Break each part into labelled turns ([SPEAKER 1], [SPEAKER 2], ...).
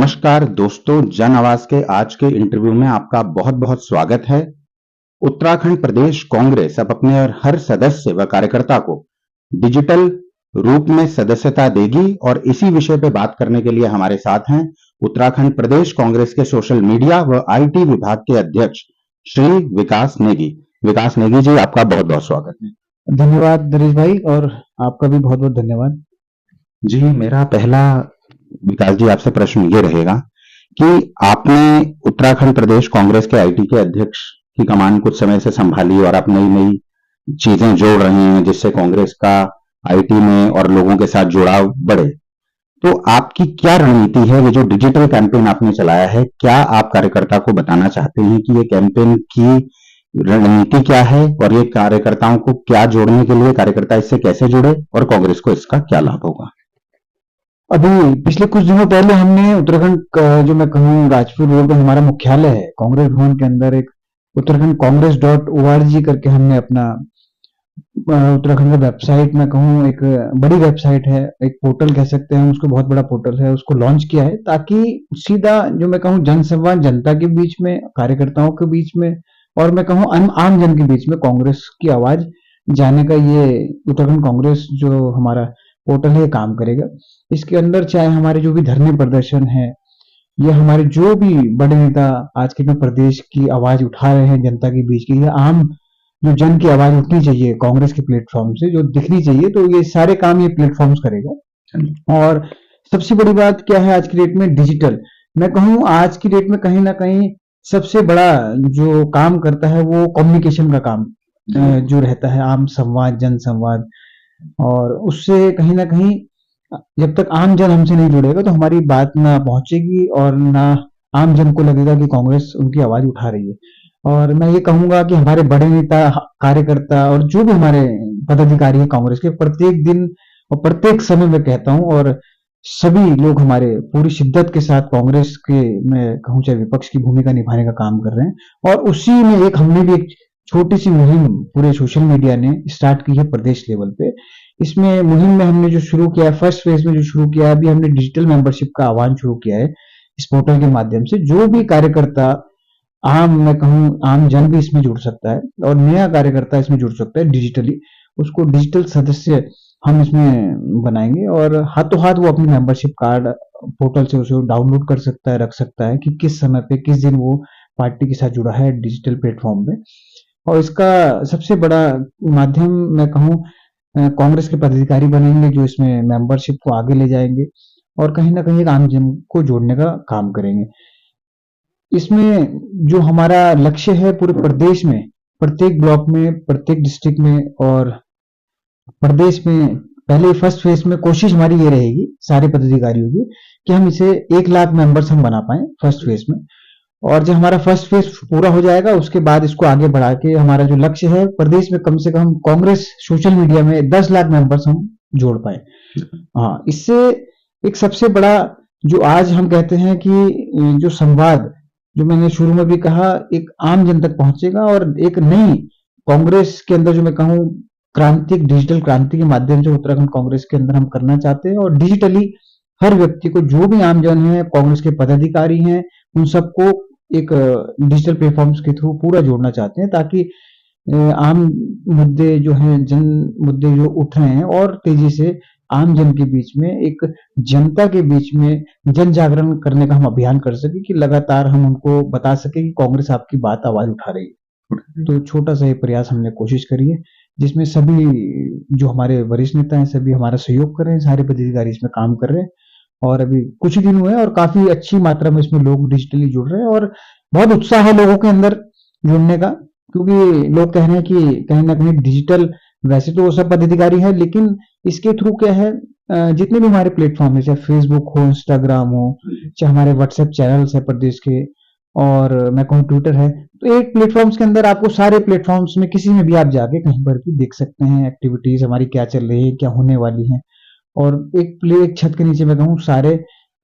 [SPEAKER 1] नमस्कार दोस्तों, जन आवाज के आज के इंटरव्यू में आपका बहुत बहुत स्वागत है। उत्तराखंड प्रदेश कांग्रेस अब अपने हर सदस्य व कार्यकर्ता को डिजिटल रूप में सदस्यता देगी और इसी विषय पे बात करने के लिए हमारे साथ हैं उत्तराखंड प्रदेश कांग्रेस के सोशल मीडिया व आईटी विभाग के अध्यक्ष श्री विकास नेगी। विकास नेगी जी, आपका बहुत बहुत स्वागत है।
[SPEAKER 2] धन्यवाद नरेश भाई, और आपका भी बहुत बहुत धन्यवाद
[SPEAKER 1] जी। मेरा पहला विकास जी आपसे प्रश्न ये रहेगा कि आपने उत्तराखंड प्रदेश कांग्रेस के आईटी के अध्यक्ष की कमान कुछ समय से संभाली और आप नई नई चीजें जोड़ रही हैं जिससे कांग्रेस का आईटी में और लोगों के साथ जुड़ाव बढ़े। तो आपकी क्या रणनीति है? वो जो डिजिटल कैंपेन आपने चलाया है, क्या आप कार्यकर्ता को बताना चाहते हैं कि ये कैंपेन की रणनीति क्या है और ये कार्यकर्ताओं को क्या जोड़ने के लिए कार्यकर्ता इससे कैसे जुड़े और कांग्रेस को इसका क्या लाभ होगा?
[SPEAKER 2] अभी पिछले कुछ दिनों पहले हमने उत्तराखंड का, जो मैं कहूँ राजपुर रोड में हमारा मुख्यालय है, कांग्रेस भवन के अंदर एक उत्तराखंड कांग्रेस .org करके हमने अपना उत्तराखंड का वेबसाइट, मैं कहूँ एक बड़ी वेबसाइट है, एक पोर्टल कह सकते हैं उसको, बहुत बड़ा पोर्टल है, उसको लॉन्च किया है ताकि सीधा जो मैं कहूँ जनसंवाद जनता के बीच में, कार्यकर्ताओं के बीच में और मैं कहूँ आम जन के बीच में कांग्रेस की आवाज जाने का ये उत्तराखंड कांग्रेस जो हमारा पोर्टल है काम करेगा। इसके अंदर चाहे हमारे जो भी धरने प्रदर्शन है या हमारे जो भी बड़े नेता आज के प्रदेश की आवाज उठा रहे हैं जनता के बीच की, या आम जो जन की आवाज उठनी चाहिए कांग्रेस के प्लेटफॉर्म से जो दिखनी चाहिए, तो ये सारे काम ये प्लेटफॉर्म्स करेगा। और सबसे बड़ी बात क्या है आज की डेट में, डिजिटल, मैं कहूँ आज की डेट में कहीं ना कहीं सबसे बड़ा जो काम करता है वो कम्युनिकेशन का काम जो रहता है, आम संवाद, जन संवाद। और उससे कहीं ना कहीं जब तक आम जन हमसे नहीं जुड़ेगा तो हमारी बात ना पहुंचेगी और ना आम जन को लगेगा कि कांग्रेस उनकी आवाज उठा रही है। और मैं ये कहूंगा कि हमारे बड़े नेता, कार्यकर्ता और जो भी हमारे पदाधिकारी हैं कांग्रेस के, प्रत्येक दिन और प्रत्येक समय में कहता हूं, और सभी लोग हमारे पूरी शिद्दत के साथ कांग्रेस के, मैं कहूँ चाहे विपक्ष की भूमिका निभाने का काम कर रहे हैं। और उसी में एक हमने भी एक छोटी सी मुहिम पूरे सोशल मीडिया ने स्टार्ट की है प्रदेश लेवल पे। इसमें मुहिम में हमने जो शुरू किया है, फर्स्ट फेज में जो शुरू किया है, अभी हमने डिजिटल मेंबरशिप का आह्वान शुरू किया है इस पोर्टल के माध्यम से। जो भी कार्यकर्ता, आम मैं कहूँ आम जन भी इसमें जुड़ सकता है और नया कार्यकर्ता इसमें जुड़ सकता है डिजिटली, उसको डिजिटल सदस्य हम इसमें बनाएंगे और हाथों हाथ वो अपनी मेंबरशिप कार्ड पोर्टल से उसे डाउनलोड कर सकता है, रख सकता है कि किस समय पे किस दिन वो पार्टी के साथ जुड़ा है डिजिटल प्लेटफॉर्म पे। और इसका सबसे बड़ा माध्यम मैं कहूँ कांग्रेस के पदाधिकारी बनेंगे जो इसमें मेंबरशिप को आगे ले जाएंगे और कहीं ना कहीं आम जन को जोड़ने का काम करेंगे। इसमें जो हमारा लक्ष्य है पूरे प्रदेश में, प्रत्येक ब्लॉक में, प्रत्येक डिस्ट्रिक्ट में और प्रदेश में, पहले फर्स्ट फेज में कोशिश हमारी ये रहेगी सारे पदाधिकारियों की कि हम इसे 1 लाख मेंबर्स हम बना पाए फर्स्ट फेज में। और जब हमारा फर्स्ट फेज पूरा हो जाएगा उसके बाद इसको आगे बढ़ा के हमारा जो लक्ष्य है प्रदेश में कम से कम कांग्रेस सोशल मीडिया में 10 लाख मेंबर्स हम जोड़ पाए। हाँ, इससे एक सबसे बड़ा जो आज हम कहते हैं कि जो संवाद, जो मैंने शुरू में भी कहा, एक आम जन तक पहुंचेगा और एक नई कांग्रेस के अंदर जो मैं कहूँ क्रांति, डिजिटल क्रांति के माध्यम से उत्तराखंड कांग्रेस के अंदर हम करना चाहते हैं। और डिजिटली हर व्यक्ति को, जो भी आम जन है, कांग्रेस के पदाधिकारी हैं, उन सबको एक डिजिटल प्लेटफॉर्म्स के थ्रू पूरा जोड़ना चाहते हैं ताकि आम मुद्दे जो हैं, जन मुद्दे जो उठ रहे हैं और तेजी से आम जन के बीच में, एक जनता के बीच में जन जागरण करने का हम अभियान कर सके कि लगातार हम उनको बता सके कि कांग्रेस आपकी बात, आवाज उठा रही है। तो छोटा सा ये प्रयास हमने कोशिश करी है जिसमें सभी जो हमारे वरिष्ठ नेता हैं सभी हमारा सहयोग कर रहे हैं, सारे पदाधिकारी इसमें काम कर रहे हैं और अभी कुछ ही दिन हुए और काफी अच्छी मात्रा में इसमें लोग डिजिटली जुड़ रहे हैं और बहुत उत्साह है लोगों के अंदर जुड़ने का, क्योंकि लोग कह रहे हैं कि कहीं ना कहीं डिजिटल, वैसे तो वो सब पदाधिकारी है लेकिन इसके थ्रू क्या है, जितने भी हमारे प्लेटफॉर्म है, चाहे फेसबुक हो, इंस्टाग्राम हो, चाहे हमारे व्हाट्सएप चैनल्स है प्रदेश के, और मैं कहूँ ट्विटर है, तो एक प्लेटफॉर्म्स के अंदर आपको सारे प्लेटफॉर्म्स में किसी में भी आप जाके कहीं पर भी देख सकते हैं एक्टिविटीज हमारी क्या चल रही है, क्या होने वाली है। और एक छत के नीचे मैं कहूँ सारे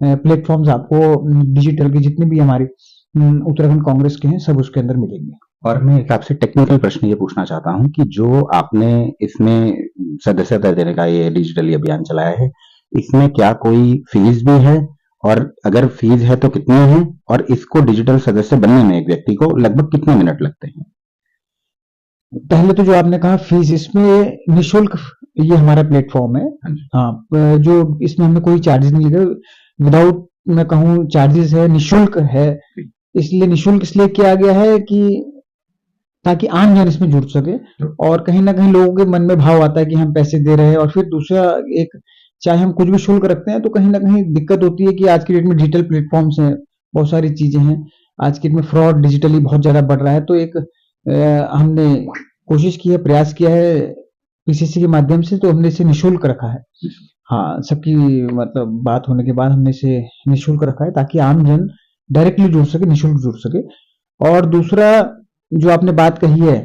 [SPEAKER 2] प्लेटफॉर्म्स आपको डिजिटल के जितने भी हमारे उत्तराखंड कांग्रेस के हैं सब उसके अंदर मिलेंगे।
[SPEAKER 1] और मैं एक आपसे टेक्निकल प्रश्न ये पूछना चाहता हूँ कि जो आपने इसमें सदस्यता देने का ये डिजिटली अभियान चलाया है, इसमें क्या कोई फीस भी है और अगर फीस है तो कितनी है, और इसको डिजिटल सदस्य बनने में एक व्यक्ति को लगभग कितने मिनट लगते हैं?
[SPEAKER 2] पहले तो जो आपने कहा फीस, इसमें निशुल्क ये हमारा प्लेटफॉर्म है।
[SPEAKER 1] हाँ जी।
[SPEAKER 2] हाँ, जो इसमें हमें कोई चार्जेस नहीं लगे, विदाउट मैं कहूँ चार्जेस है, निशुल्क है। इसलिए निशुल्क इसलिए किया गया है कि ताकि आम जन इसमें जुड़ सके, और कहीं ना कहीं लोगों के मन में भाव आता है कि हम पैसे दे रहे हैं, और फिर दूसरा एक, चाहे हम कुछ भी शुल्क रखते हैं तो कहीं ना कहीं दिक्कत होती है कि आज की डेट में डिजिटल प्लेटफॉर्म्स हैं, बहुत सारी चीजें हैं, आज की डेट में फ्रॉड डिजिटली बहुत ज्यादा बढ़ रहा है। तो एक हमने कोशिश की है, प्रयास किया है पीसीसी के माध्यम से, तो हमने इसे निशुल्क रखा है। हाँ, सबकी मतलब बात होने के बाद हमने इसे निशुल्क रखा है ताकि आम जन डायरेक्टली जुड़ सके, निशुल्क जुड़ सके। और दूसरा जो आपने बात कही है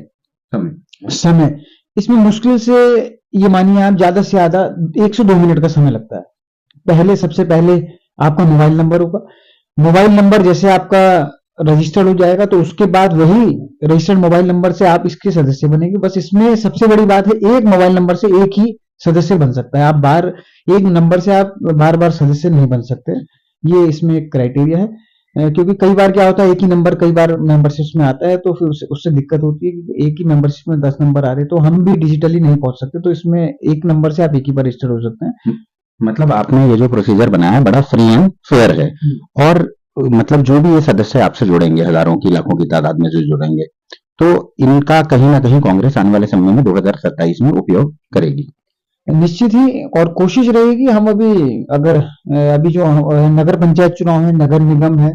[SPEAKER 2] समय, इसमें मुश्किल से ये मानिए आप ज्यादा से ज्यादा 1 से 2 मिनट का समय लगता है। पहले सबसे पहले आपका मोबाइल नंबर होगा, मोबाइल नंबर जैसे आपका रजिस्टर्ड हो जाएगा तो उसके बाद वही रजिस्टर्ड मोबाइल नंबर से आप इसके सदस्य बनेंगे। बस इसमें सबसे बड़ी बात है, एक मोबाइल नंबर से एक ही सदस्य बन सकता है। आप बार एक नंबर से आप बार बार सदस्य नहीं बन सकते, ये इसमें एक क्राइटेरिया है। क्योंकि कई बार क्या होता है, एक ही नंबर कई बार मेंबरशिप में आता है, तो फिर उससे दिक्कत होती है कि एक ही मेंबरशिप में 10 नंबर आ रहे, तो हम भी डिजिटली नहीं पहुंच सकते। तो इसमें एक नंबर से आप एक ही बार रजिस्टर हो सकते हैं।
[SPEAKER 1] मतलब आपने ये जो प्रोसीजर बनाया है बड़ा फ्री एंड फेयर है, और मतलब जो भी ये सदस्य आपसे जुड़ेंगे, हजारों की लाखों की तादाद में जो जुड़ेंगे, तो इनका कहीं ना कहीं कांग्रेस आने वाले समय में 2027 में उपयोग करेगी।
[SPEAKER 2] निश्चित ही, और कोशिश रहेगी हम अभी अगर अभी जो नगर पंचायत चुनाव है, नगर निगम है,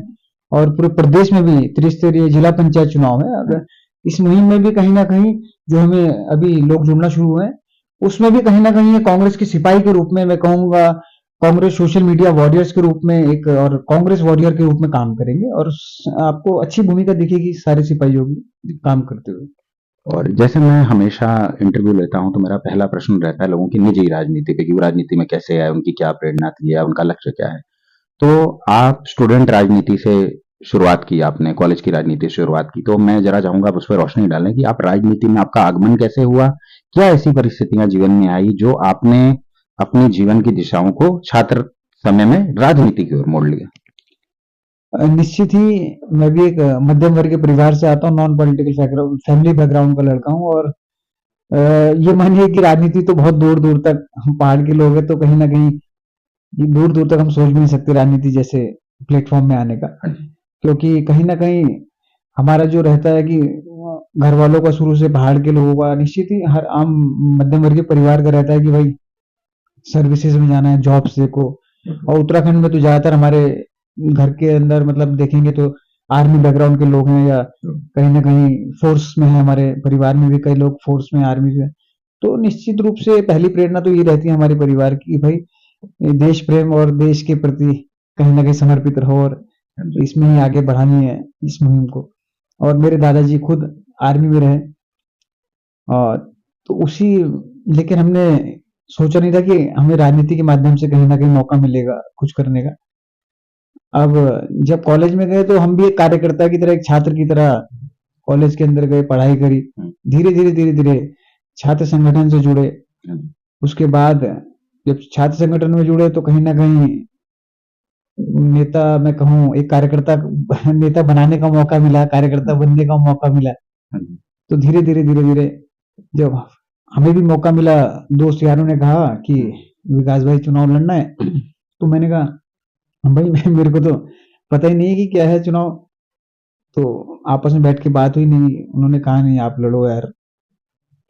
[SPEAKER 2] और पूरे प्रदेश में भी त्रिस्तरीय जिला पंचायत चुनाव है, अगर इस मुहिम में भी कहीं ना कहीं जो हमें अभी लोग जुड़ना शुरू हुए हैं, उसमें भी कहीं ना कहीं ये कांग्रेस के सिपाही के रूप में, मैं कहूंगा कांग्रेस सोशल मीडिया वॉरियर्स के रूप में एक, और कांग्रेस वॉरियर के रूप में काम करेंगे, और आपको अच्छी भूमिका दिखेगी सारे सिपाहियों की काम करते हुए।
[SPEAKER 1] और जैसे मैं हमेशा इंटरव्यू लेता हूं तो मेरा पहला प्रश्न रहता है लोगों की निजी राजनीति पे कि वो राजनीति में कैसे आए, उनकी क्या प्रेरणा थी या उनका लक्ष्य क्या है। तो आप स्टूडेंट राजनीति से शुरुआत की, आपने कॉलेज की राजनीति से शुरुआत की, तो मैं जरा चाहूंगा आप उस पर रोशनी डालें कि आप राजनीति में आपका आगमन कैसे हुआ, क्या ऐसी परिस्थितियां जीवन में आई जो आपने अपनी जीवन की दिशाओं को छात्र समय में राजनीति की ओर मोड़ लिया।
[SPEAKER 2] निश्चित ही, मैं भी एक मध्यम वर्ग के परिवार से आता हूँ, नॉन पॉलिटिकल फैमिली बैकग्राउंड का लड़का हूँ, और ये मानिए कि राजनीति तो बहुत दूर दूर तक, हम पहाड़ के लोग हैं तो कहीं ना कहीं दूर दूर तक हम सोच भी नहीं सकते राजनीति जैसे प्लेटफॉर्म में आने का। क्योंकि कहीं ना कहीं हमारा जो रहता है कि घर वालों का, शुरू से पहाड़ के लोगों का, निश्चित ही हर आम मध्यम वर्गीय परिवार का रहता है कि भाई सर्विसेज में जाना है, जॉब्स देखो। और उत्तराखंड में तो ज्यादातर हमारे घर के अंदर मतलब देखेंगे तो आर्मी बैकग्राउंड के लोग हैं, या कहीं ना कहीं फोर्स में है, हमारे परिवार में भी कई लोग फोर्स में, आर्मी में। तो निश्चित रूप से पहली प्रेरणा तो ये रहती है हमारे परिवार की कि भाई देश प्रेम और देश के प्रति कहीं ना कहीं समर्पित रहो, और इसमें ही आगे बढ़ानी है इस मुहिम को। और मेरे दादाजी खुद आर्मी में रहे, और तो उसी, लेकिन हमने सोचा नहीं था कि हमें राजनीति के माध्यम से कहीं ना कहीं मौका मिलेगा कुछ करने का। अब जब कॉलेज में गए तो हम भी एक कार्यकर्ता की तरह, एक छात्र की तरह कॉलेज के अंदर गए, पढ़ाई करी, धीरे धीरे छात्र संगठन से जुड़े। उसके बाद जब छात्र संगठन में जुड़े तो कहीं ना कहीं नेता, मैं कहूँ एक कार्यकर्ता नेता बनाने का मौका मिला, कार्यकर्ता बनने का मौका मिला। तो धीरे धीरे जब हमें भी मौका मिला, दोस्त यारों ने कहा कि विकास भाई चुनाव लड़ना है, तो मैंने कहा भाई मेरे को तो पता ही नहीं है कि क्या है चुनाव। तो आपस में बैठ के बात हुई, नहीं, उन्होंने कहा नहीं आप लड़ो यार,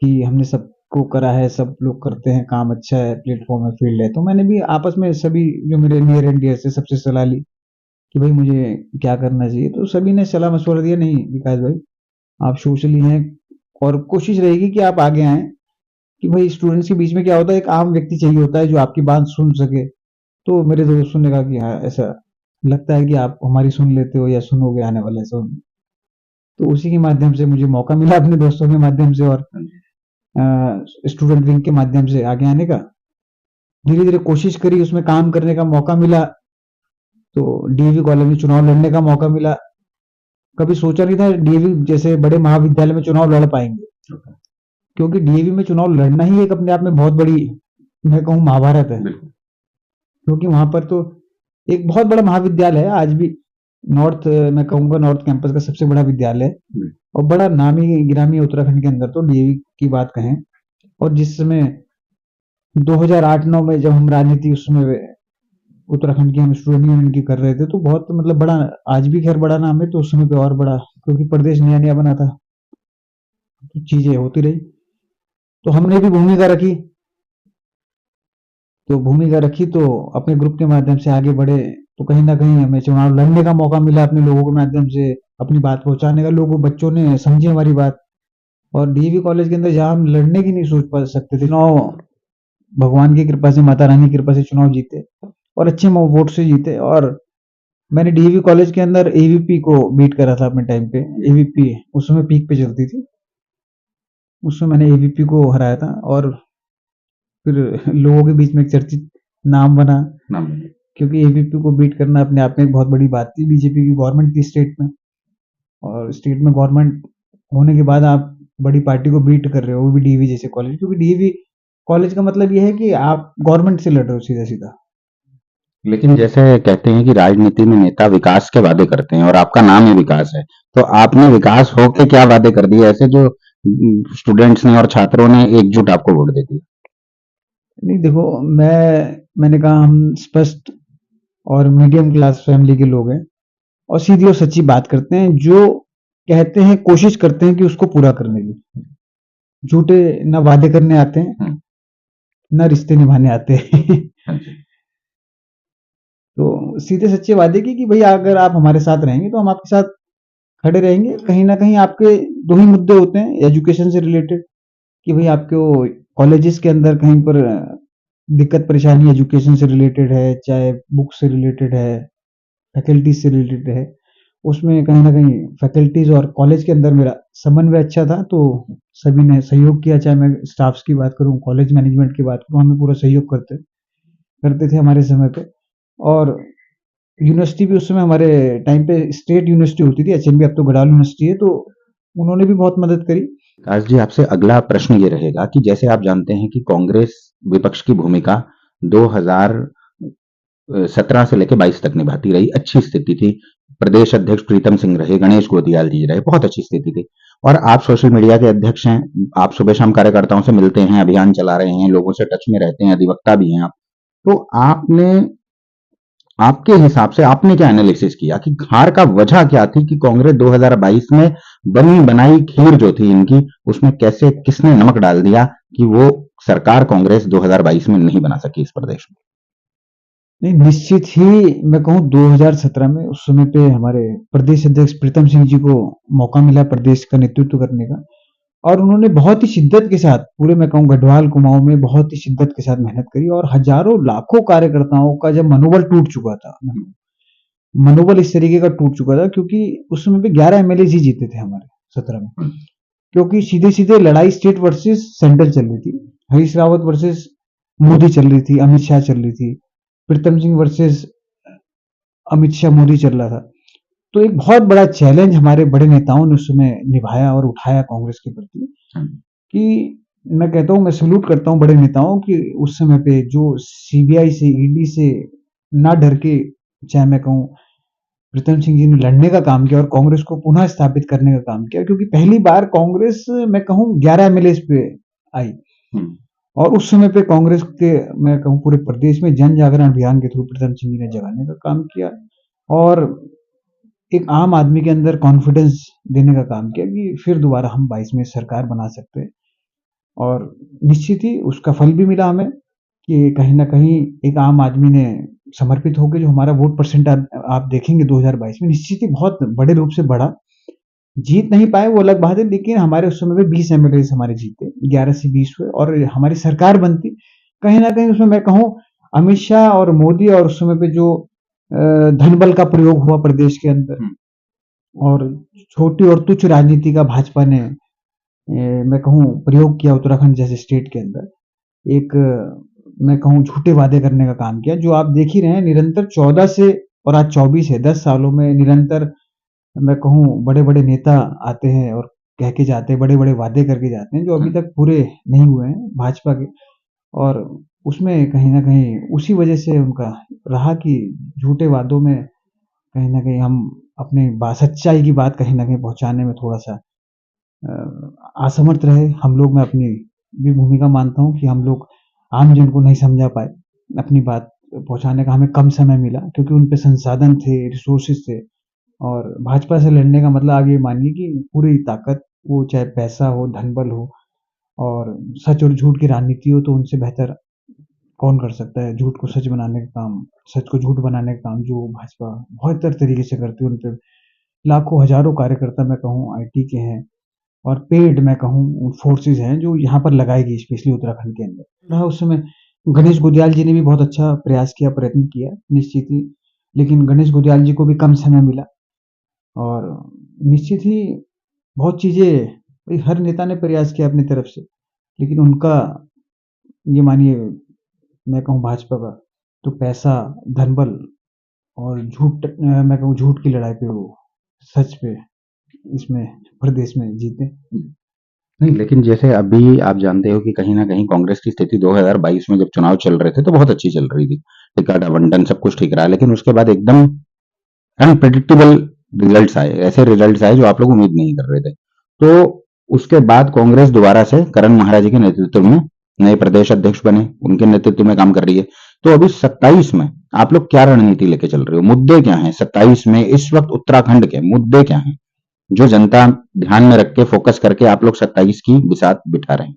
[SPEAKER 2] कि हमने सबको करा है, सब लोग करते हैं काम, अच्छा है, प्लेटफॉर्म है, फील्ड है। तो मैंने भी आपस में सभी जो मेरे नियर एंड डियर से सबसे सलाह ली कि भाई मुझे क्या करना चाहिए। तो सभी ने सलाह मशवरा दिया, नहीं विकास भाई आप सोशली हैं, और कोशिश रहेगी कि आप आगे आए। कि भाई स्टूडेंट्स के बीच में क्या होता है, एक आम व्यक्ति चाहिए होता है जो आपकी बात सुन सके। तो मेरे दोस्तों ने कहा कि हाँ, ऐसा लगता है कि आप हमारी सुन लेते हो या सुनोगे आने वाले समय। तो उसी के माध्यम से मुझे मौका मिला अपने दोस्तों के माध्यम से और स्टूडेंट विंग के माध्यम से आगे आने का। धीरे धीरे कोशिश करी, उसमें काम करने का मौका मिला। तो डीएवी कॉलेज में चुनाव लड़ने का मौका मिला। कभी सोचा नहीं था डीएवी जैसे बड़े महाविद्यालय में चुनाव लड़ पाएंगे, क्योंकि डीएवी में चुनाव लड़ना ही एक अपने आप में बहुत बड़ी, मैं कहूँ, महाभारत है। क्योंकि वहां पर तो एक बहुत बड़ा महाविद्यालय है आज भी, नॉर्थ मैं कहूँगा नॉर्थ कैंपस का सबसे बड़ा विद्यालय है और बड़ा नामी गिरामी है उत्तराखंड के अंदर तो डीएवी की बात कहें। और जिस समय 2008-9 में जब हम राजनीति उस समय उत्तराखंड की हम स्टूडेंट यूनियन की कर रहे थे तो बहुत मतलब बड़ा, आज भी खैर बड़ा नाम है तो उस समय पे और बड़ा, क्योंकि प्रदेश नया नया बना था तो चीजें होती रही। तो हमने भी भूमिका रखी तो अपने ग्रुप के माध्यम से आगे बढ़े। तो कहीं ना कहीं हमें चुनाव लड़ने का मौका मिला अपने लोगों के माध्यम से, अपनी बात पहुंचाने का, लोगों बच्चों ने समझी हमारी बात। और डीएवी कॉलेज के अंदर जहां हम लड़ने की नहीं सोच पा सकते थे, चुनाव भगवान की कृपा से, माता रानी की कृपा से चुनाव जीते और अच्छे वोट से जीते। और मैंने डीएवी कॉलेज के अंदर एवीपी को बीट करा था अपने टाइम पे। एवीपी उस समय पीक पे चलती थी, उस समय मैंने एवीपी को हराया था और फिर लोगों के बीच में एक चर्चित नाम बना, क्योंकि एवीपी को बीट करना अपने आप में एक बहुत बड़ी बात थी। बीजेपी की गवर्नमेंट थी स्टेट में, और स्टेट में गवर्नमेंट होने के बाद आप बड़ी पार्टी को बीट कर रहे हो, वो भी डीएवी जैसे कॉलेज, क्योंकि डीएवी कॉलेज का मतलब ये है कि आप गवर्नमेंट से लड़ रहे हो सीधा सीधा।
[SPEAKER 1] लेकिन जैसे कहते हैं कि राजनीति में नेता विकास के वादे करते हैं और आपका नाम ही विकास है, तो आपने विकास हो के क्या वादे कर दिए ऐसे जो स्टूडेंट्स ने और छात्रों ने एकजुट आपको वोट दे दी?
[SPEAKER 2] नहीं देखो, मैंने कहा हम स्पष्ट और मीडियम क्लास फैमिली के लोग हैं और सीधी और सच्ची बात करते हैं। जो कहते हैं कोशिश करते हैं कि उसको पूरा करने की, झूठे ना वादे करने आते हैं ना रिश्ते निभाने आते हैं। तो सीधे सच्चे वादे की कि भैया अगर आप हमारे साथ रहेंगे तो हम आपके साथ खड़े रहेंगे। कहीं ना कहीं आपके दो ही मुद्दे होते हैं एजुकेशन से रिलेटेड, कि भाई आपको कॉलेजेस के अंदर कहीं पर दिक्कत परेशानी एजुकेशन से रिलेटेड है, चाहे बुक से रिलेटेड है, फैकल्टीज से रिलेटेड है। उसमें कहीं ना कहीं फैकल्टीज और कॉलेज के अंदर मेरा समन्वय अच्छा था तो सभी ने सहयोग किया, चाहे मैं स्टाफ्स की बात करूं, कॉलेज मैनेजमेंट की बात करूं, हमें पूरा सहयोग करते करते थे हमारे समय पे। और यूनिवर्सिटी भी उस समय हमारे टाइम पे स्टेट यूनिवर्सिटी होती थी, एचएनबी अब तो गढ़वाल यूनिवर्सिटी है, तो उन्होंने भी बहुत मदद करी।
[SPEAKER 1] विकास जी, आपसे अगला प्रश्न ये रहेगा कि जैसे आप जानते हैं कि कांग्रेस विपक्ष की भूमिका 2017 से लेकर 22 तक निभाती रही, अच्छी स्थिति थी। प्रदेश अध्यक्ष प्रीतम सिंह रहे, गणेश गोदियाल जी रहे, बहुत अच्छी स्थिति थी। और आप सोशल मीडिया के अध्यक्ष हैं, आप सुबह शाम कार्यकर्ताओं से मिलते हैं, अभियान चला रहे हैं, लोगों से टच में रहते हैं, अधिवक्ता भी हैं आप। तो आपने आपके हिसाब से आपने क्या एनालिसिस किया कि हार का वजह क्या थी कि कांग्रेस 2022 में बनी बनाई खीर जो थी इनकी, उसमें कैसे किसने नमक डाल दिया कि वो सरकार कांग्रेस 2022 में नहीं बना सकी इस प्रदेश में?
[SPEAKER 2] नहीं, निश्चित ही मैं कहूँ 2017 में उस समय पे हमारे प्रदेश अध्यक्ष प्रीतम सिंह जी को मौका मिला प्रदेश का नेतृत्व करने का, और उन्होंने बहुत ही शिद्दत के साथ पूरे मैं कहूँ गढ़वाल कुमाऊं में बहुत ही शिद्दत के साथ मेहनत करी। और हजारों लाखों कार्यकर्ताओं का जब मनोबल टूट चुका था, मनोबल इस तरीके का टूट चुका था, क्योंकि उस समय पे 11 एमएलए ही जीते थे हमारे 17 में, क्योंकि सीधे सीधे लड़ाई स्टेट वर्सेस सेंट्रल चल रही थी। हरीश रावत वर्सेस मोदी चल रही थी, अमित शाह चल रही थी, प्रीतम सिंह वर्सेस अमित शाह मोदी चल रहा था। तो एक बहुत बड़ा चैलेंज हमारे बड़े नेताओं ने उस समय निभाया और उठाया कांग्रेस के प्रति, कि मैं कहता हूं, मैं सल्यूट करता हूं बड़े नेताओं की उस समय पे जो सीबीआई से, ईडी से ना डर के, चाहे मैं कहूं प्रीतम सिंह जी ने लड़ने का काम किया और कांग्रेस को पुनः स्थापित करने का काम किया। क्योंकि पहली बार कांग्रेस मैं कहूं 11 एमएलए पे आई, और उस समय पे कांग्रेस के मैं कहूं पूरे प्रदेश में जन जागरण अभियान के थ्रू प्रीतम सिंह जी ने जगाने का काम किया और एक आम आदमी के अंदर कॉन्फिडेंस देने का काम किया कि फिर दोबारा हम 22 में सरकार बना सकते हैं। और निश्चित ही उसका फल भी मिला हमें, कि कहीं ना कहीं एक आम आदमी ने समर्पित होकर जो हमारा वोट परसेंट आप देखेंगे 2022 में निश्चित ही बहुत बड़े रूप से बढ़ा। जीत नहीं पाए वो अलग बात है, लेकिन हमारे उस समय पे 20 एमएलए हमारे जीते, 11 से 20 हुए और हमारी सरकार बनती। कहीं ना कहीं उसमें मैं कहूँ अमित शाह और मोदी और उस समय पे जो धन बल का प्रयोग हुआ प्रदेश के अंदर, और छोटी और तुच्छ राजनीति का भाजपा ने मैं कहूँ प्रयोग किया उत्तराखंड जैसे स्टेट के अंदर, एक मैं कहूँ झूठे वादे करने का काम किया, जो आप देख ही रहे हैं निरंतर 14 से, और आज 24 है, 10 सालों में निरंतर मैं कहूँ बड़े बड़े नेता आते हैं और कह के जाते हैं, बड़े बड़े वादे करके जाते हैं जो अभी तक पूरे नहीं हुए हैं भाजपा के। और उसमें कहीं न कहीं उसी वजह से उनका रहा कि झूठे वादों में कहीं न कहीं हम अपनी सच्चाई की बात कहीं न कहीं पहुँचाने में थोड़ा-सा असमर्थ रहे। हम लोग, मैं अपनी भी भूमिका मानता हूँ कि हम लोग आम जन को नहीं समझा पाए। अपनी बात पहुँचाने का हमें कम समय मिला क्योंकि उन पे संसाधन थे, रिसोर्सेज़ थे और भाजपा से लड़ने का मतलब आप ये मानिए कि पूरी ताकत, वो चाहे पैसा हो, धन-बल हो और सच और झूठ की राजनीति हो, तो उनसे बेहतर कौन कर सकता है? झूठ को सच बनाने का काम, सच को झूठ बनाने का काम जो भाजपा बेहतर तरीके से करती है। उन पे लाखों, हज़ारों कार्यकर्ता मैं कहूँ आईटी के हैं और पेड मैं कहूँ फोर्सेज़ हैं जो यहाँ पर लगाई गई स्पेशली उत्तराखंड के अंदर। रहा उस समय गणेश गुडियाल जी ने भी बहुत अच्छा प्रयास किया, प्रयत्न किया निश्चित ही, लेकिन गणेश गुडियाल जी को भी कम समय मिला और निश्चित ही बहुत चीज़ें भई हर नेता ने प्रयास किया अपनी तरफ से, लेकिन उनका ये मानिए, मैं कहूँ भाजपा का, तो पैसा, धन-बल और मैं कहूँ झूठ की लड़ाई पे वो सच पे इसमें प्रदेश में जीते।
[SPEAKER 1] नहीं, लेकिन जैसे अभी आप जानते हो कि कहीं न कहीं कांग्रेस की स्थिति 2022 में जब चुनाव चल रहे थे, तो बहुत अच्छी चल रही थी। टिकट आवंटन सब कुछ ठीक रहा, लेकिन उसके बाद एकदम अनप्रेडिक्टेबल रिजल्ट्स आए, ऐसे रिजल्ट्स आए जो आप लोग उम्मीद नहीं कर रहे थे। तो उसके बाद कांग्रेस दोबारा से करण महाराज जी के नेतृत्व में नए प्रदेश अध्यक्ष बने, उनके नेतृत्व में काम कर रही है। तो अभी 27 में आप लोग क्या रणनीति लेके चल रहे हो? मुद्दे क्या हैं 27 में इस वक्त उत्तराखंड के मुद्दे क्या हैं जो जनता ध्यान में रख के फोकस करके आप लोग 27 की बिसात बिठा रहे हैं?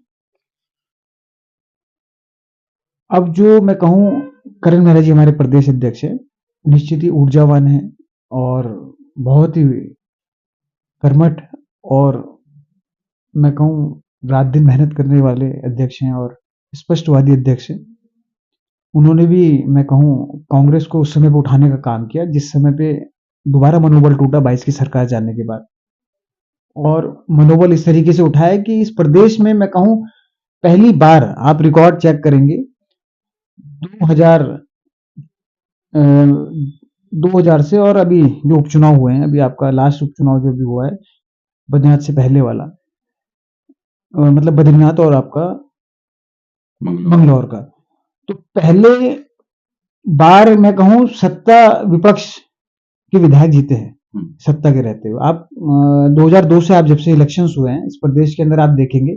[SPEAKER 2] अब जो मैं कहूँ, करण मेहरा जी हमारे प्रदेश अध्यक्ष हैं, निश्चित ही ऊर्जावान हैं और बहुत ही कर्मठ और मैं कहूँ रात-दिन मेहनत करने वाले अध्यक्ष हैं और स्पष्टवादी अध्यक्ष हैं। उन्होंने भी मैं कहूँ कांग्रेस को उस समय पे उठाने का काम किया जिस समय पे दोबारा मनोबल टूटा 22 की सरकार जाने के बाद और मनोबल इस तरीके से उठाया कि इस प्रदेश में मैं कहूँ पहली बार आप रिकॉर्ड चेक करेंगे 2000 अ, 2000 से और अभी जो उपचुनाव हुए हैं, अभी आपका लास्ट उपचुनाव जो भी हुआ है, बद्रीनाथ से पहले वाला, मतलब बद्रीनाथ और आपका मंगलौर का। तो पहले बार मैं कहूँ सत्ता विपक्ष के विधायक जीते हैं, सत्ता के रहते हुए। आप 2002 से आप जब से इलेक्शंस हुए हैं, इस प्रदेश के अंदर आप देखेंगे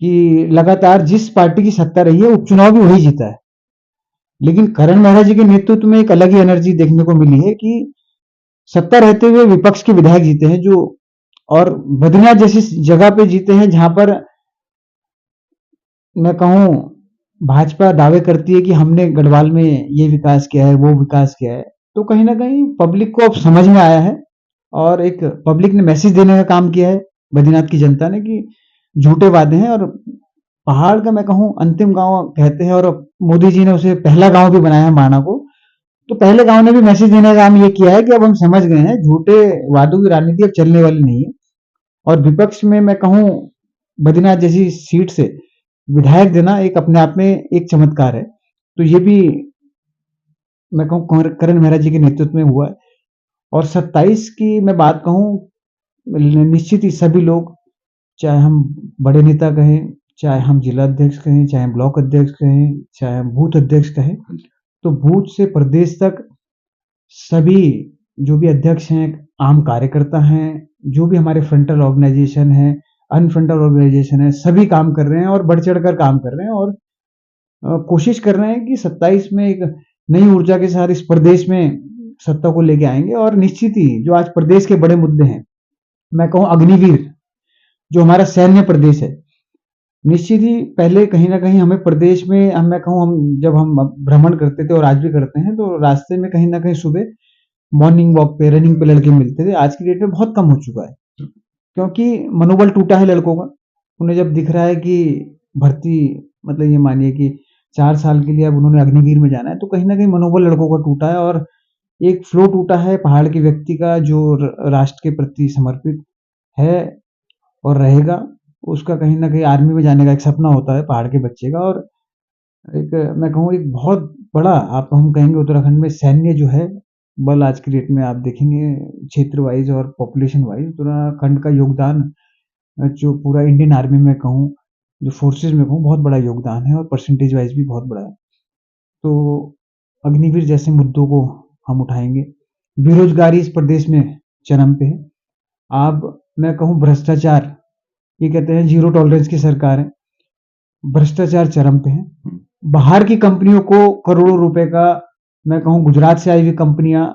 [SPEAKER 2] कि लगातार जिस पार्टी की सत्ता रही है, उपचुनाव भी वही जीता है। लेकिन करण मेहरा जी के नेतृत्व में एक अलग ही एनर्जी देखने को मिली है कि सत्ता रहते हुए विपक्ष के विधायक जीते हैं जो और बद्रीनाथ जैसी जगह पे जीते हैं जहां पर मैं कहूँ भाजपा दावे करती है कि हमने गढ़वाल में ये विकास किया है, वो विकास किया है। तो कहीं न कहीं पब्लिक को अब समझ में आया है और एक पब्लिक ने मैसेज देने का काम किया है बद्रीनाथ की जनता ने कि झूठे वादे हैं और पहाड़ का मैं कहूँ अंतिम गाँव कहते हैं और मोदी जी ने उसे पहला गाँव भी बनाया है माणा को। तो पहले गाँव ने भी मैसेज देने का काम ये किया है कि अब हम समझ गए हैं झूठे वादों की राजनीति अब चलने वाली नहीं है और विपक्ष में मैं कहूँ बद्रीनाथ जैसी सीट से विधायक देना एक अपने आप में एक चमत्कार है। तो ये भी मैं कहूँ करण मेहरा जी के नेतृत्व में हुआ है और 27 की मैं बात कहूँ, निश्चित ही सभी लोग, चाहे हम बड़े नेता कहें, चाहे हम जिला अध्यक्ष कहें, चाहे हम ब्लॉक अध्यक्ष कहें, चाहे हम बूथ अध्यक्ष कहें, तो बूथ से प्रदेश तक सभी जो भी अध्यक्ष हैं, आम कार्यकर्ता हैं, जो भी हमारे फ्रंटल ऑर्गेनाइजेशन है, अनफ्रंटल ऑर्गेनाइजेशन है, सभी काम कर रहे हैं और बढ़ चढ़कर काम कर रहे हैं और कोशिश कर रहे हैं कि 27 में एक नई ऊर्जा के साथ इस प्रदेश में सत्ता को लेके आएंगे और निश्चित ही जो आज प्रदेश के बड़े मुद्दे हैं, मैं कहूँ अग्निवीर जो हमारा सैन्य प्रदेश है, निश्चित ही पहले कहीं न कहीं हमें प्रदेश में मैं कहूँ हम जब हम भ्रमण करते थे और आज भी करते हैं, तो रास्ते में कहीं न कहीं सुबह मॉर्निंग वॉक पे, रनिंग पे लड़के मिलते थे। आज की डेट में बहुत कम हो चुका है, क्योंकि मनोबल टूटा है लड़कों का। उन्हें जब दिख रहा है कि भर्ती, मतलब ये मानिए कि 4 साल के लिए अब उन्होंने अग्निवीर में जाना है, तो कहीं न कहीं मनोबल लड़कों का टूटा है और एक फ्लो टूटा है पहाड़ के व्यक्ति का जो राष्ट्र के प्रति समर्पित है और रहेगा। उसका कहीं न कहीं आर्मी में जाने का एक सपना होता है पहाड़ के बच्चे का और एक मैं कहूँ एक बहुत बड़ा आप हम कहेंगे उत्तराखंड में सैन्य जो है बल आज की डेट में आप देखेंगे क्षेत्र वाइज़ और पॉपुलेशन वाइज़ उत्तराखंड का योगदान जो पूरा इंडियन आर्मी में कहूँ जो फोर्सेज में कहूँ बहुत बड़ा योगदान है और परसेंटेज वाइज भी बहुत बड़ा है। तो अग्निवीर जैसे मुद्दों को हम उठाएंगे। बेरोजगारी इस प्रदेश में चरम पे है। अब मैं कहूँ भ्रष्टाचार, ये कहते हैं जीरो टॉलरेंस की सरकार है, भ्रष्टाचार चरम पे है। बाहर की कंपनियों को करोड़ों रुपए का, मैं कहूँ गुजरात से आई हुई कंपनियां,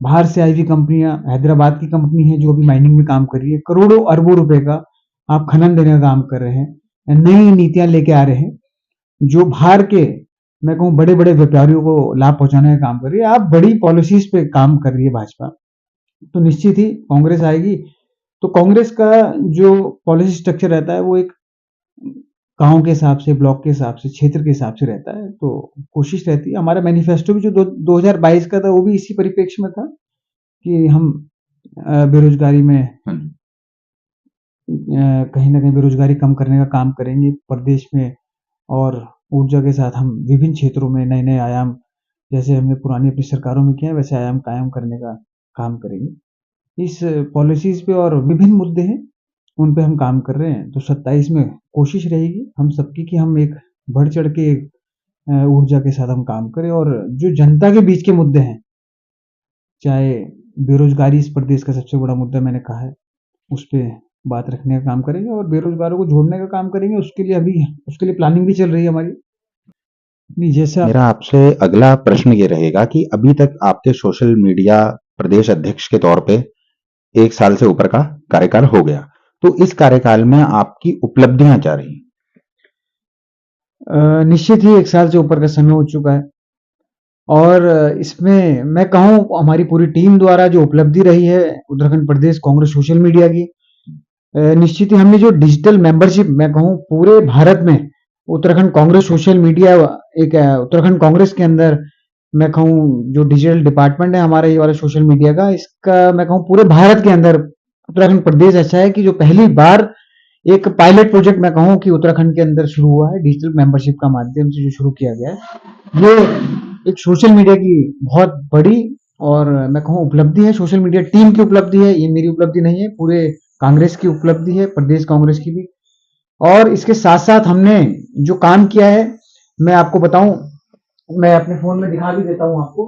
[SPEAKER 2] बाहर से आई हुई कंपनियां, हैदराबाद की कंपनी है जो अभी माइनिंग में काम कर रही है, करोड़ों अरबों रुपए का आप खनन देने का काम कर रहे हैं, नई नीतियां लेके आ रहे हैं जो बाहर के, मैं कहूँ बड़े बड़े व्यापारियों को लाभ पहुंचाने का काम कर रही है। आप बड़ी पॉलिसीज पे काम कर रही है भाजपा, तो निश्चित ही कांग्रेस आएगी। तो कांग्रेस का जो पॉलिसी स्ट्रक्चर रहता है वो एक गांव के हिसाब से, ब्लॉक के हिसाब से, क्षेत्र के हिसाब से रहता है। तो कोशिश रहती है, हमारा मैनिफेस्टो भी जो 2022 का था वो भी इसी परिप्रेक्ष्य में था कि हम बेरोजगारी में कहीं ना कहीं बेरोजगारी कम करने का काम करेंगे प्रदेश में, और ऊर्जा के साथ हम विभिन्न क्षेत्रों में नए नए आयाम, जैसे हमने पुरानी अपनी सरकारों में किया है वैसे आयाम कायम करने का काम करेंगे। इस पॉलिसीज पे और विभिन्न मुद्दे हैं उन पे हम काम कर रहे हैं। तो 27 में कोशिश रहेगी हम सबकी कि हम एक बढ़ चढ़ के ऊर्जा के साथ हम काम करें, और जो जनता के बीच के मुद्दे हैं, चाहे बेरोजगारी इस प्रदेश का सबसे बड़ा मुद्दा मैंने कहा है, उस पे बात रखने का काम करेंगे और बेरोजगारों को जोड़ने का काम करेंगे। उसके लिए प्लानिंग भी चल रही है हमारी। नहीं, जैसा
[SPEAKER 1] मेरा आपसे अगला प्रश्न ये रहेगा कि अभी तक आपके सोशल मीडिया प्रदेश अध्यक्ष के तौर पे 1 साल से ऊपर का कार्यकाल हो गया, तो इस कार्यकाल में आपकी उपलब्धियां क्या रही?
[SPEAKER 2] निश्चित ही 1 साल से ऊपर का समय हो चुका है, और इसमें मैं कहूँ हमारी पूरी टीम द्वारा जो उपलब्धि रही है उत्तराखंड प्रदेश कांग्रेस सोशल मीडिया की, निश्चित ही हमने जो डिजिटल मेंबरशिप, मैं कहूँ पूरे भारत में उत्तराखंड कांग्रेस सोशल मीडिया, एक उत्तराखंड कांग्रेस के अंदर मैं कहूँ जो डिजिटल डिपार्टमेंट है हमारा ये वाला सोशल मीडिया का, इसका मैं कहूँ पूरे भारत के अंदर उत्तराखंड प्रदेश ऐसा है कि जो पहली बार एक पायलट प्रोजेक्ट मैं कहूँ कि उत्तराखंड के अंदर शुरू हुआ है, डिजिटल मेंबरशिप का माध्यम से जो शुरू किया गया है। ये एक सोशल मीडिया की बहुत बड़ी और मैं कहूँ उपलब्धि है, सोशल मीडिया टीम की उपलब्धि है, ये मेरी उपलब्धि नहीं है, पूरे कांग्रेस की उपलब्धि है, प्रदेश कांग्रेस की भी। और इसके साथ साथ हमने जो काम किया है, मैं आपको बताऊं, मैं अपने फोन में दिखा भी देता हूं आपको,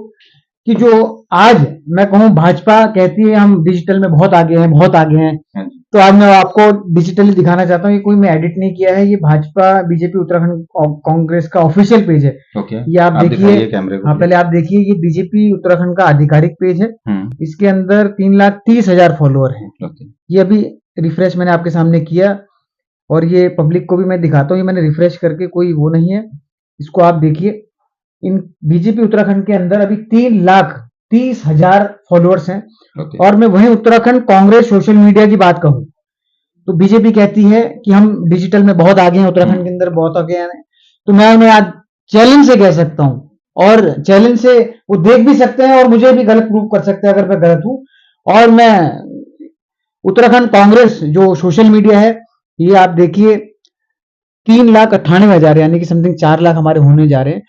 [SPEAKER 2] कि जो आज मैं कहूं भाजपा कहती है हम डिजिटल में बहुत आगे हैं, बहुत आगे हैं, तो आज मैं आपको डिजिटली दिखाना चाहता हूँ। ये कोई मैं एडिट नहीं किया है, ये भाजपा बीजेपी उत्तराखंड कांग्रेस का ऑफिशियल पेज है। ये आप देखिए, हाँ पहले आप देखिए, ये बीजेपी उत्तराखंड का आधिकारिक पेज है। इसके अंदर 3,30,000 फॉलोअर हैं। ये अभी रिफ्रेश मैंने आपके सामने किया, और ये पब्लिक को भी मैं दिखाता हूँ, ये मैंने रिफ्रेश करके, कोई वो नहीं है, इसको आप देखिए। इन बीजेपी उत्तराखंड के अंदर अभी 3,30,000 फॉलोअर्स हैं। और मैं वहीं उत्तराखंड कांग्रेस सोशल मीडिया की बात कहूं तो बीजेपी कहती है कि हम डिजिटल में बहुत आगे हैं, उत्तराखंड के अंदर बहुत आगे हैं, तो मैं उन्हें आज चैलेंज से कह सकता हूं, और चैलेंज से वो देख भी सकते हैं और मुझे भी गलत प्रूव कर सकते हैं अगर मैं गलत हूं। और मैं उत्तराखंड कांग्रेस जो सोशल मीडिया है, ये आप देखिए 3,98,000 यानी कि समथिंग 4 लाख हमारे होने जा रहे हैं।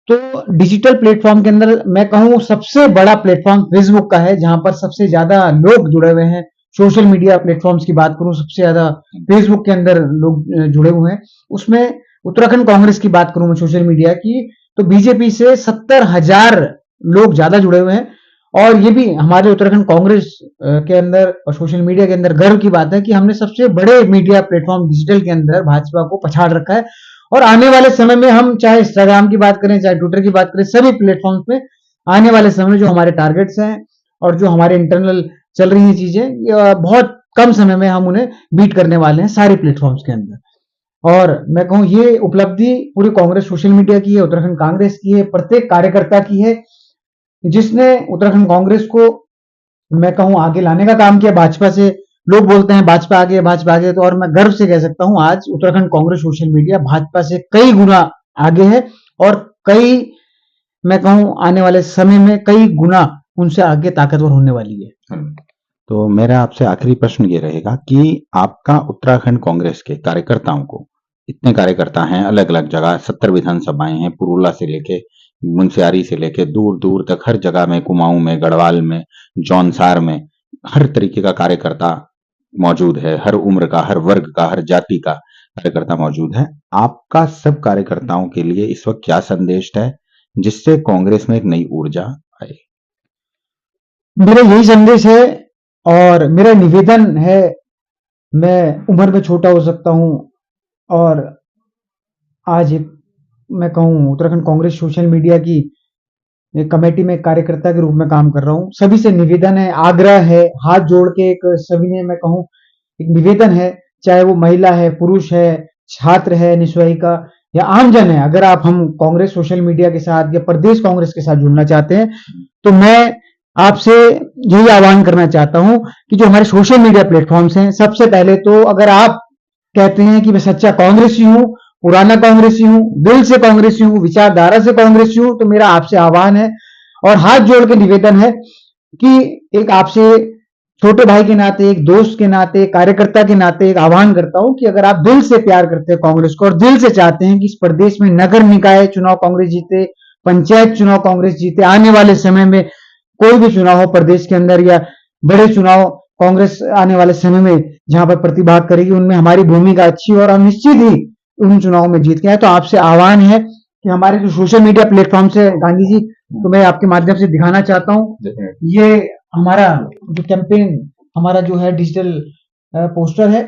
[SPEAKER 2] तो डिजिटल प्लेटफॉर्म के अंदर मैं कहूं सबसे बड़ा प्लेटफॉर्म फेसबुक का है, जहां पर सबसे ज्यादा लोग जुड़े हुए हैं। सोशल मीडिया प्लेटफॉर्म्स की बात करूं, सबसे ज्यादा फेसबुक के अंदर लोग जुड़े हुए हैं। उसमें उत्तराखंड कांग्रेस की बात करूं मैं सोशल मीडिया की, तो बीजेपी से 70,000 लोग ज्यादा जुड़े हुए हैं। और ये भी हमारे उत्तराखंड कांग्रेस के अंदर और सोशल मीडिया के अंदर गर्व की बात है कि हमने सबसे बड़े मीडिया प्लेटफॉर्म डिजिटल के अंदर भाजपा को पछाड़ रखा है। और आने वाले समय में हम चाहे इंस्टाग्राम की बात करें, चाहे ट्विटर की बात करें, सभी प्लेटफॉर्म पे आने वाले समय में जो हमारे टारगेट्स हैं और जो हमारे इंटरनल चल रही हैं चीजें, बहुत कम समय में हम उन्हें बीट करने वाले हैं सारे प्लेटफॉर्म्स के अंदर। और मैं कहूँ ये उपलब्धि पूरी कांग्रेस सोशल मीडिया की है, उत्तराखंड कांग्रेस की है, प्रत्येक कार्यकर्ता की है, जिसने उत्तराखंड कांग्रेस को मैं कहूँ आगे लाने का काम किया भाजपा से। लोग बोलते हैं भाजपा आगे, भाजपा आगे, तो और मैं गर्व से कह सकता हूं आज उत्तराखंड कांग्रेस सोशल मीडिया भाजपा से कई गुना आगे है, और कई मैं कहूं आने वाले समय में कई गुना उनसे आगे ताकतवर होने वाली है।
[SPEAKER 1] तो मेरा आपसे आखिरी प्रश्न ये रहेगा कि आपका उत्तराखंड कांग्रेस के कार्यकर्ताओं को, इतने कार्यकर्ता हैं अलग अलग जगह, 70 विधानसभाएं हैं, पुरुला से लेके मुंशियारी से लेके दूर दूर तक, हर जगह में, कुमाऊं में, गढ़वाल में, जौनसार में, हर तरीके का कार्यकर्ता मौजूद है, हर उम्र का, हर वर्ग का, हर जाति का। कार्यकर्ता मौजूद हैं। आपका सब कार्यकर्ताओं के लिए इस वक्त क्या संदेश है जिससे कांग्रेस में एक नई ऊर्जा आए?
[SPEAKER 2] मेरा यही संदेश है और मेरा निवेदन है। मैं उम्र में छोटा हो सकता हूं और आज एक मैं कहूं उत्तराखंड कांग्रेस सोशल मीडिया की एक कमेटी में कार्यकर्ता के रूप में काम कर रहा हूं। सभी से निवेदन है, आग्रह है, हाथ जोड़ के एक सभी ने मैं कहूं एक निवेदन है, चाहे वो महिला है, पुरुष है, छात्र है, निस्वयिका या आमजन है। अगर आप हम कांग्रेस सोशल मीडिया के साथ या प्रदेश कांग्रेस के साथ जुड़ना चाहते हैं तो मैं आपसे यही आह्वान करना चाहता हूं कि जो हमारे सोशल मीडिया प्लेटफॉर्म्स हैं, सबसे पहले तो अगर आप कहते हैं कि मैं सच्चा कांग्रेसी हूं, पुराना कांग्रेसी हूं, दिल से कांग्रेसी हूं, विचारधारा से कांग्रेसी हूं, तो मेरा आपसे आह्वान है और हाथ जोड़ के निवेदन है कि एक आपसे छोटे भाई के नाते, एक दोस्त के नाते, कार्यकर्ता के नाते एक आह्वान करता हूं कि अगर आप दिल से प्यार करते हैं कांग्रेस को और दिल से चाहते हैं कि इस प्रदेश में नगर निकाय चुनाव कांग्रेस जीते, पंचायत चुनाव कांग्रेस जीते, आने वाले समय में कोई भी चुनाव हो प्रदेश के अंदर या बड़े चुनाव कांग्रेस आने वाले समय में जहां पर प्रतिभाग करेगी, उनमें हमारी भूमिका अच्छी और हम निश्चित ही उन चुनाव में जीत के आए। तो आपसे आह्वान है कि हमारे जो सोशल मीडिया प्लेटफॉर्म से गांधी जी, तो मैं आपके माध्यम से दिखाना चाहता हूं, ये हमारा जो कैंपेन हमारा जो है डिजिटल पोस्टर है।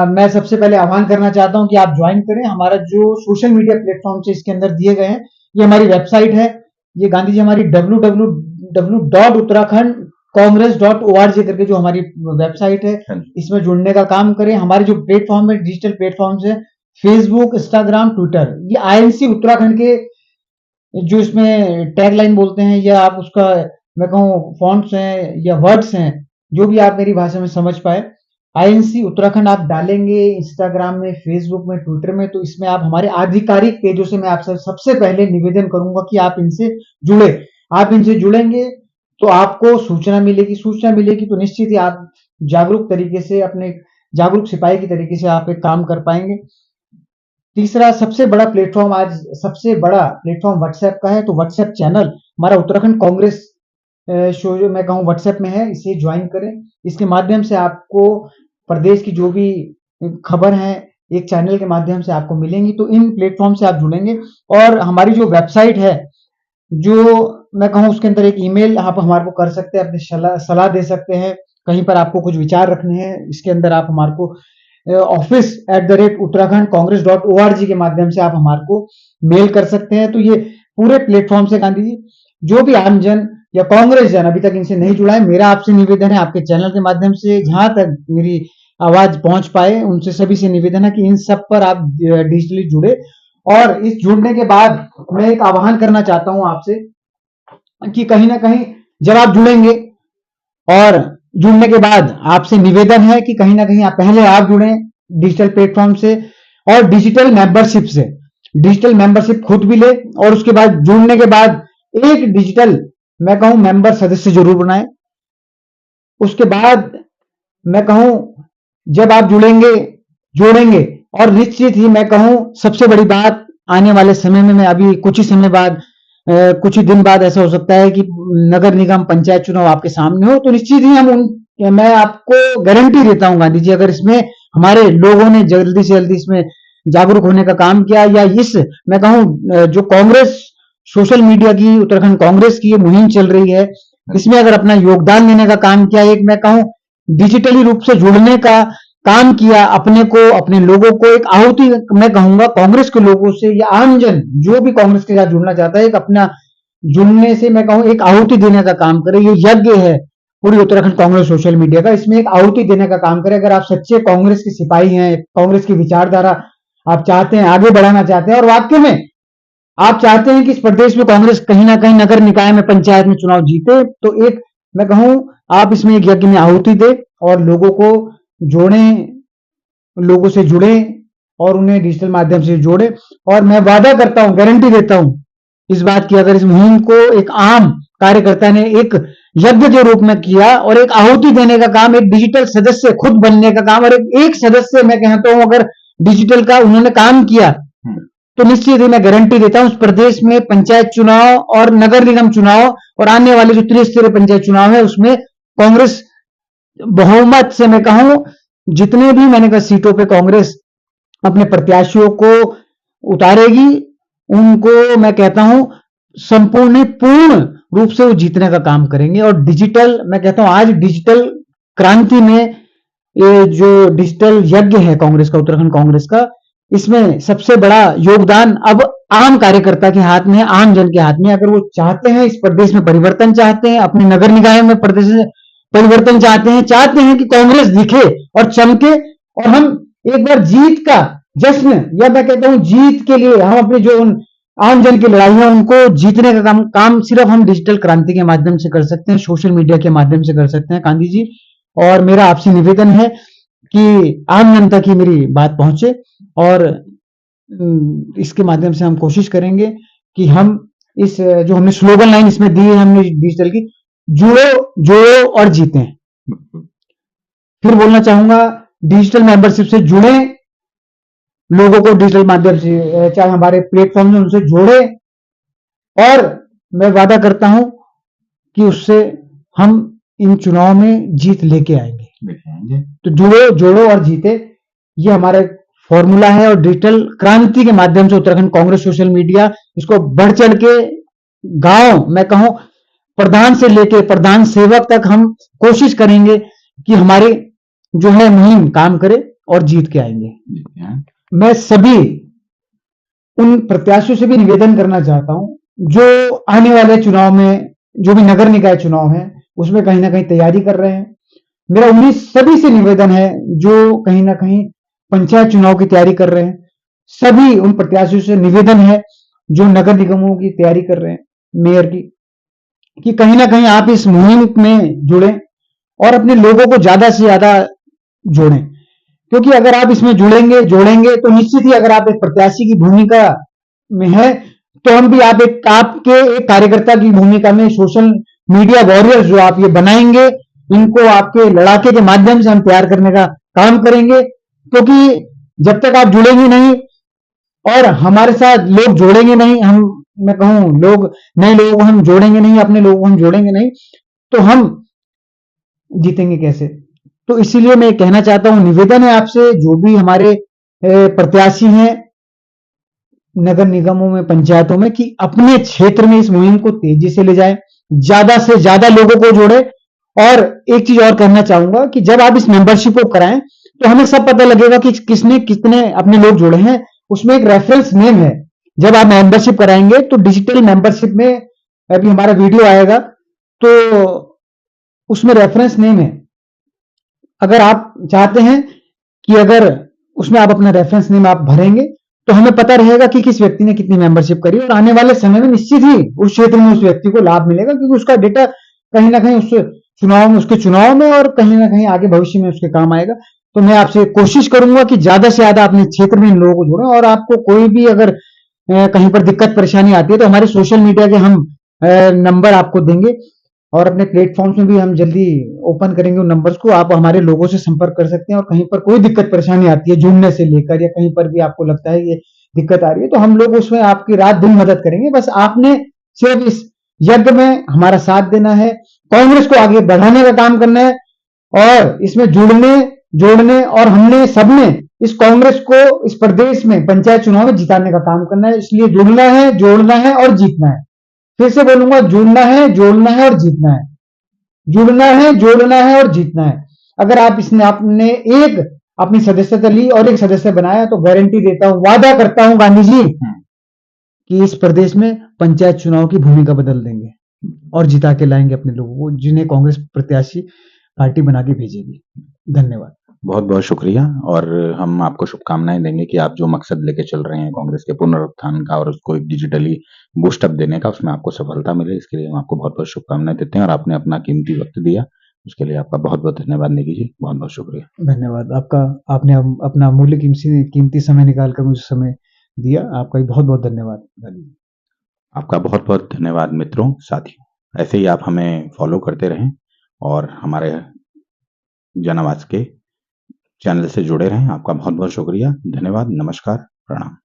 [SPEAKER 2] मैं सबसे पहले आह्वान करना चाहता हूं कि आप ज्वाइन करें। हमारा जो सोशल मीडिया प्लेटफॉर्म से इसके अंदर दिए गए हैं, ये हमारी वेबसाइट है। ये गांधी जी हमारी www.uttarakhand.congress.org करके जो हमारी वेबसाइट है, इसमें जुड़ने का काम करें। हमारे जो प्लेटफॉर्म है, डिजिटल प्लेटफॉर्म्स है, फेसबुक, इंस्टाग्राम, ट्विटर, ये आईएनसी उत्तराखंड के जो इसमें टैगलाइन बोलते हैं या आप उसका मैं कहूँ फॉन्ट्स हैं या वर्ड्स हैं, जो भी आप मेरी भाषा में समझ पाए, आईएनसी उत्तराखंड आप डालेंगे इंस्टाग्राम में, फेसबुक में, ट्विटर में, तो इसमें आप हमारे आधिकारिक पेजों से मैं आपसे सबसे पहले निवेदन करूंगा कि आप इनसे जुड़े। आप इनसे जुड़ेंगे तो आपको सूचना मिलेगी तो निश्चित ही आप जागरूक तरीके से अपने जागरूक सिपाही की तरीके से आप एक काम कर पाएंगे। तीसरा सबसे बड़ा प्लेटफॉर्म, आज सबसे बड़ा प्लेटफॉर्म व्हाट्सएप का है, तो व्हाट्सएप चैनल हमारा उत्तराखंड कांग्रेस शो जो मैं कहूँ व्हाट्सएप में है, इसे ज्वाइन करें। इसके माध्यम से आपको प्रदेश की जो भी खबर है एक चैनल के माध्यम से आपको मिलेंगी। तो इन प्लेटफॉर्म से आप जुड़ेंगे और हमारी जो वेबसाइट है, जो मैं कहूँ उसके अंदर एक ईमेल आप हमारे को कर सकते हैं, अपनी सलाह दे सकते हैं, कहीं पर आपको कुछ विचार रखने हैं, इसके अंदर आप हमारे को office@uttarakhand.congress.org के माध्यम से आप हमारे को मेल कर सकते हैं। तो ये पूरे प्लेटफॉर्म से गांधी जी जो भी आमजन या कांग्रेस जन अभी तक इनसे नहीं जुड़ा है, मेरा आपसे निवेदन है, आपके चैनल के माध्यम से जहां तक मेरी आवाज पहुंच पाए उनसे सभी से निवेदन है कि इन सब पर आप डिजिटली जुड़े। और इस जुड़ने के बाद मैं एक आह्वान करना चाहता हूं आपसे कि कहीं ना कहीं जब आप जुड़ेंगे और जुड़ने के बाद आपसे निवेदन है कि कहीं ना कहीं आप पहले आप जुड़े डिजिटल प्लेटफॉर्म से और डिजिटल मेंबरशिप से, डिजिटल मेंबरशिप खुद भी ले और उसके बाद जुड़ने के बाद एक डिजिटल मैं कहूं मेंबर सदस्य जरूर बनाए। उसके बाद मैं कहूं जब आप जुड़ेंगे जोड़ेंगे और निश्चित ही मैं कहूं सबसे बड़ी बात आने वाले समय में, मैं अभी कुछ ही समय बाद कुछ ही दिन बाद ऐसा हो सकता है कि नगर निगम पंचायत चुनाव आपके सामने हो, तो निश्चित ही मैं आपको गारंटी देता हूं गांधी जी, अगर इसमें हमारे लोगों ने जल्दी से जल्दी इसमें जागरूक होने का काम किया या इस मैं कहूं जो कांग्रेस सोशल मीडिया की उत्तराखंड कांग्रेस की ये मुहिम चल रही है, इसमें अगर अपना योगदान देने का काम किया, एक मैं कहूं डिजिटली रूप से जुड़ने का काम किया, अपने को अपने लोगों को एक आहुति मैं कहूंगा कांग्रेस के लोगों से या आमजन जो भी कांग्रेस के साथ जुड़ना चाहता है, एक अपना जुड़ने से मैं कहूं एक आहुति देने का काम करे। ये यज्ञ है पूरी उत्तराखंड कांग्रेस सोशल मीडिया का, इसमें एक आहुति देने का काम करे। अगर आप सच्चे कांग्रेस के सिपाही हैं, कांग्रेस की विचारधारा आप चाहते हैं, आगे बढ़ाना चाहते हैं और वाकई में आप चाहते हैं कि इस प्रदेश में कांग्रेस कहीं ना कहीं नगर निकाय में पंचायत में चुनाव जीते, तो एक मैं कहूं आप इसमें एक यज्ञ में आहुति दे और लोगों को जोड़ें, लोगों से जुड़े और उन्हें डिजिटल माध्यम से जोड़े। और मैं वादा करता हूं, गारंटी देता हूं इस बात की, अगर इस मुहिम को एक आम कार्यकर्ता ने एक यज्ञ के रूप में किया और एक आहुति देने का काम, एक डिजिटल सदस्य खुद बनने का काम और एक सदस्य मैं कहता हूं अगर डिजिटल का उन्होंने काम किया, तो निश्चित ही मैं गारंटी देता हूं इस प्रदेश में पंचायत चुनाव और नगर निगम चुनाव और आने वाले जो त्रिस्तरीय पंचायत चुनाव है उसमें कांग्रेस बहुमत से मैं कहूं जितने भी मैंने कहा सीटों पे कांग्रेस अपने प्रत्याशियों को उतारेगी, उनको मैं कहता हूं संपूर्ण पूर्ण रूप से वो जीतने का काम करेंगे। और डिजिटल, मैं कहता हूं आज डिजिटल क्रांति में ये जो डिजिटल यज्ञ है कांग्रेस का, उत्तराखंड कांग्रेस का, इसमें सबसे बड़ा योगदान अब आम कार्यकर्ता के हाथ में है, आम जन के हाथ में। अगर वो चाहते हैं इस प्रदेश में परिवर्तन, चाहते हैं अपने नगर निकाय में प्रदेश में परिवर्तन, चाहते हैं कि कांग्रेस दिखे और चमके, और हम एक बार जीत का जश्न, या मैं कहता हूं जीत के लिए हम अपने जो आम जन की लड़ाई है उनको जीतने का काम सिर्फ हम डिजिटल क्रांति के माध्यम से कर सकते हैं, सोशल मीडिया के माध्यम से कर सकते हैं गांधी जी। और मेरा आपसे निवेदन है कि आम जनता की मेरी बात पहुंचे, और इसके माध्यम से हम कोशिश करेंगे कि हम इस जो हमने स्लोगन लाइन इसमें दी है हमने डिजिटल की, जुड़ो जोड़ो और जीतें। फिर बोलना चाहूंगा, डिजिटल मेंबरशिप से जुड़े, लोगों को डिजिटल माध्यम से चाहे हमारे प्लेटफॉर्म में उनसे जोड़े, और मैं वादा करता हूं कि उससे हम इन चुनाव में जीत लेके आएंगे। तो जुड़ो जोड़ो और जीते, ये हमारा फॉर्मूला है। और डिजिटल क्रांति के माध्यम से उत्तराखंड कांग्रेस सोशल मीडिया इसको बढ़ चढ़ के गांव, मैं कहूं प्रधान से लेके प्रधान सेवक तक हम कोशिश करेंगे कि हमारी जो है मुहिम काम करे और जीत के आएंगे। मैं सभी उन प्रत्याशियों से भी निवेदन करना चाहता हूं जो आने वाले चुनाव में, जो भी नगर निकाय चुनाव है उसमें कहीं ना कहीं तैयारी कर रहे हैं। मेरा उन्हीं सभी से निवेदन है जो कहीं ना कहीं पंचायत चुनाव की तैयारी कर रहे हैं, सभी उन प्रत्याशियों से निवेदन है जो नगर निगमों की तैयारी कर रहे हैं, मेयर की, कि कहीं ना कहीं आप इस मुहिम में जुड़े और अपने लोगों को ज्यादा से ज्यादा जोड़ें। क्योंकि अगर आप इसमें जुड़ेंगे जोड़ेंगे तो निश्चित ही अगर आप एक प्रत्याशी की भूमिका में है तो हम भी आपके एक कार्यकर्ता की भूमिका में सोशल मीडिया वॉरियर्स जो आप ये बनाएंगे, इनको आपके लड़ाके के माध्यम से हम तैयार करने का काम करेंगे। क्योंकि जब तक आप जुड़ेंगे नहीं और हमारे साथ लोग जोड़ेंगे नहीं, मैं कहूं लोग, नए लोगों को हम जोड़ेंगे नहीं, अपने लोगों को हम जोड़ेंगे नहीं, तो हम जीतेंगे कैसे। तो इसीलिए मैं कहना चाहता हूं, निवेदन है आपसे जो भी हमारे प्रत्याशी हैं नगर निगमों में, पंचायतों में, कि अपने क्षेत्र में इस मुहिम को तेजी से ले जाएं, ज्यादा से ज्यादा लोगों को जोड़े। और एक चीज और कहना चाहूंगा कि जब आप इस मेंबरशिप को कराएं तो हमें सब पता लगेगा कि किसने कितने अपने लोग जोड़े हैं, उसमें एक रेफरेंस नेम है। जब आप मेंबरशिप कराएंगे तो डिजिटल मेंबरशिप में अभी हमारा वीडियो आएगा तो उसमें रेफरेंस नेम है। अगर आप चाहते हैं कि अगर उसमें आप अपना रेफरेंस नेम आप भरेंगे तो हमें पता रहेगा कि किस व्यक्ति ने कितनी मेंबरशिप करी, और आने वाले समय में निश्चित ही उस क्षेत्र में उस व्यक्ति को लाभ मिलेगा, क्योंकि उसका डेटा कहीं ना कहीं उस चुनाव में, उसके चुनाव में और कहीं ना कहीं आगे भविष्य में उसके काम आएगा। तो मैं आपसे कोशिश करूंगा कि ज्यादा से ज्यादा अपने क्षेत्र में इन लोगों को जोड़ें। और आपको कोई भी अगर कहीं पर दिक्कत परेशानी आती है तो हमारे सोशल मीडिया के हम नंबर आपको देंगे, और अपने प्लेटफॉर्म्स में भी हम जल्दी ओपन करेंगे उन नंबर्स को। आप हमारे लोगों से संपर्क कर सकते हैं, और कहीं पर कोई दिक्कत परेशानी आती है जुड़ने से लेकर, या कहीं पर भी आपको लगता है ये दिक्कत आ रही है, तो हम लोग उसमें आपकी रात दिन मदद करेंगे। बस आपने सिर्फ इस यज्ञ में हमारा साथ देना है, कांग्रेस को आगे बढ़ाने का काम करना है, और इसमें जुड़ने जोड़ने, और हमने सबने इस कांग्रेस को इस प्रदेश में पंचायत चुनाव में जिताने का काम करना है। इसलिए जुड़ना है, जोड़ना है और जीतना है। फिर से बोलूंगा, जुड़ना है, जोड़ना है और जीतना है। जुड़ना है, जोड़ना है और जीतना है। अगर आप इसने आपने एक अपनी सदस्यता ली और एक सदस्य बनाया तो गारंटी देता हूं, वादा करता हूं गांधी जी कि इस प्रदेश में पंचायत चुनाव की भूमिका बदल देंगे और जिता के लाएंगे अपने लोगों को, जिन्हें कांग्रेस प्रत्याशी पार्टी बना के भेजेगी। धन्यवाद।
[SPEAKER 1] बहुत बहुत शुक्रिया, और हम आपको शुभकामनाएं देंगे कि आप जो मकसद लेके चल रहे हैं कांग्रेस के पुनरुत्थान का और उसको एक डिजिटली बूस्टअप देने का, उसमें आपको सफलता मिले। इसके लिए हम आपको बहुत बहुत शुभकामनाएं देते हैं, और आपने अपना कीमती वक्त दिया उसके लिए आपका बहुत बहुत धन्यवाद नेगी जी, बहुत बहुत शुक्रिया।
[SPEAKER 2] धन्यवाद आपका, आपने अपना अमूल्य कीमती समय निकाल कर मुझे समय दिया, आपका भी बहुत बहुत धन्यवाद।
[SPEAKER 1] आपका बहुत बहुत धन्यवाद मित्रों, साथियों। ऐसे ही आप हमें फॉलो करते रहें और हमारे जन आवाज के चैनल से जुड़े रहें। आपका बहुत बहुत शुक्रिया, धन्यवाद, नमस्कार, प्रणाम।